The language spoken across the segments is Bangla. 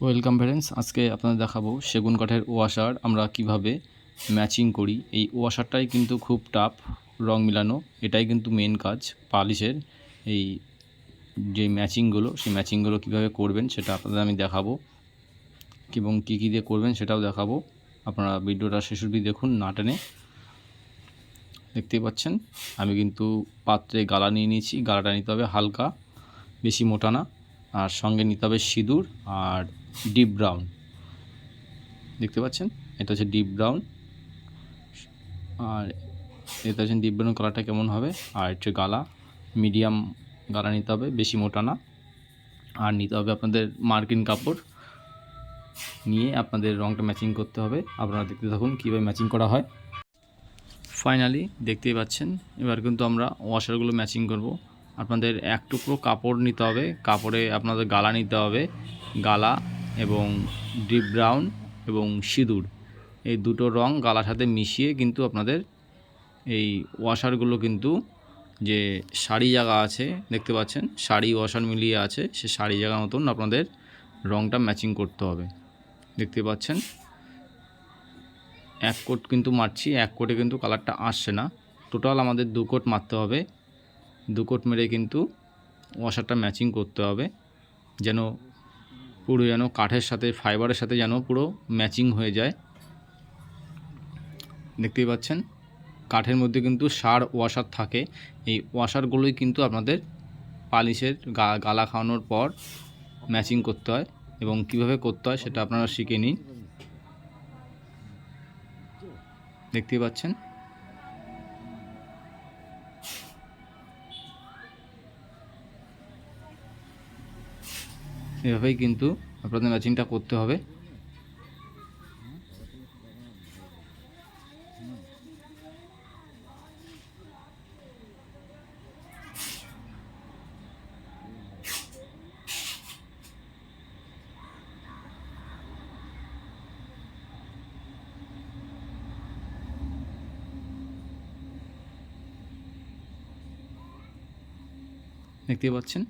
ওয়েলকাম ফ্রেন্ডস, আজকে আপনাদের দেখাবো সেগুন কাঠের ওয়াশার আমরা কিভাবে ম্যাচিং করি। এই ওয়াশারটাই কিন্তু খুব টাফ, রং মিলানো এটাই কিন্তু মেন কাজ পালিশের। এই যে ম্যাচিংগুলো, সেই ম্যাচিংগুলো কীভাবে করবেন সেটা আপনাদের আমি দেখাবো এবং কী কী দিয়ে করবেন সেটাও দেখাবো। আপনারা ভিডিওটা শেষ অবধি দেখুন, না টেনে। দেখতেই পাচ্ছেন আমি কিন্তু পাত্রে গালা নিয়ে নিয়েছি। গালাটা নিতে হবে হালকা, বেশি মোটা না, আর সঙ্গে নিতে হবে সিঁদুর আর ডিপ ব্রাউন। দেখতে পাচ্ছেন এটা হচ্ছে ডিপ ব্রাউন, আর এটা হচ্ছে ডিপ ব্রাউন কালারটা কেমন হবে। আর হচ্ছে গালা মিডিয়াম গালা নিতে হবে, বেশি মোটা না। আর নিতে হবে আপনাদের মার্কিন কাপড়, নিয়ে আপনাদের রঙটা ম্যাচিং করতে হবে। আপনারা দেখতে থাকুন কীভাবে ম্যাচিং করা হয়। ফাইনালি দেখতেই পাচ্ছেন এবার কিন্তু আমরা ওয়াশারগুলো ম্যাচিং করব। আপনাদের এক টুকরো কাপড় নিতে হবে, কাপড়ে আপনাদের গালা নিতে হবে, গালা এবং ডিপ ব্রাউন এবং সিঁদুর, এই দুটো রং গালার সাথে মিশিয়ে কিন্তু আপনাদের এই ওয়াশারগুলো কিন্তু যে শাড়ি জায়গা আছে দেখতে পাচ্ছেন, শাড়ি ওয়াশার মিলিয়ে আছে, সে শাড়ি জায়গা মতন আপনাদের রংটা ম্যাচিং করতে হবে। দেখতে পাচ্ছেন এক কোট কিন্তু মারছি, এক কোটে কিন্তু কালারটা আসছে না। টোটাল আমাদের 2 কোট মারতে হবে। 2 কোট মেরে কিন্তু ওয়াশারটা ম্যাচিং করতে হবে, যেন পুরো যেন কাঠের সাথে ফাইবারের সাথে যেন পুরো ম্যাচিং হয়ে যায়। দেখতেই পাচ্ছেন কাঠের মধ্যে কিন্তু সার ওয়াশার থাকে, এই ওয়াশারগুলোই কিন্তু আপনাদের পালিশের গালা খাওয়ানোর পর ম্যাচিং করতে হয়। এবং কিভাবে করতে হয় সেটা আপনারা শিখে নিন। দেখতেই পাচ্ছেন এভাবেই কিন্তু আপনাদের ম্যাচিংটা করতে হবে। দেখতে পাচ্ছেন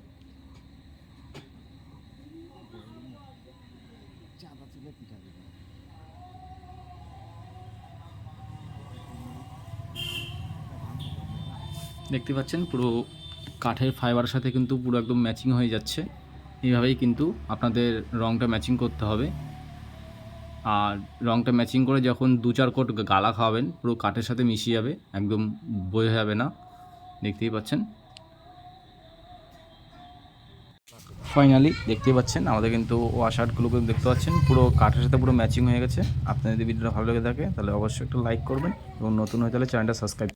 দেখতে পাচ্ছেন পুরো কাঠের ফাইবারের সাথে কিন্তু পুরো একদম ম্যাচিং হয়ে যাচ্ছে। এইভাবেই কিন্তু আপনাদের রঙটা ম্যাচিং করতে হবে। আর রঙটা ম্যাচিং করে যখন 2-4 কোট গালা খাওয়াবেন পুরো কাঠের সাথে মিশিয়ে যাবে, একদম বোঝা যাবে না। দেখতেই পাচ্ছেন ফাইনালি দেখতেই পাচ্ছেন আমাদের কিন্তু ওয়াশারগুলো কিন্তু দেখতে পাচ্ছেন পুরো কাঠের সাথে পুরো ম্যাচিং হয়ে গেছে। আপনাদের যদি ভিডিওটা ভালো লেগে থাকে তাহলে অবশ্যই একটা লাইক করবেন এবং নতুন হয়ে তাহলে চ্যানেলটা সাবস্ক্রাইব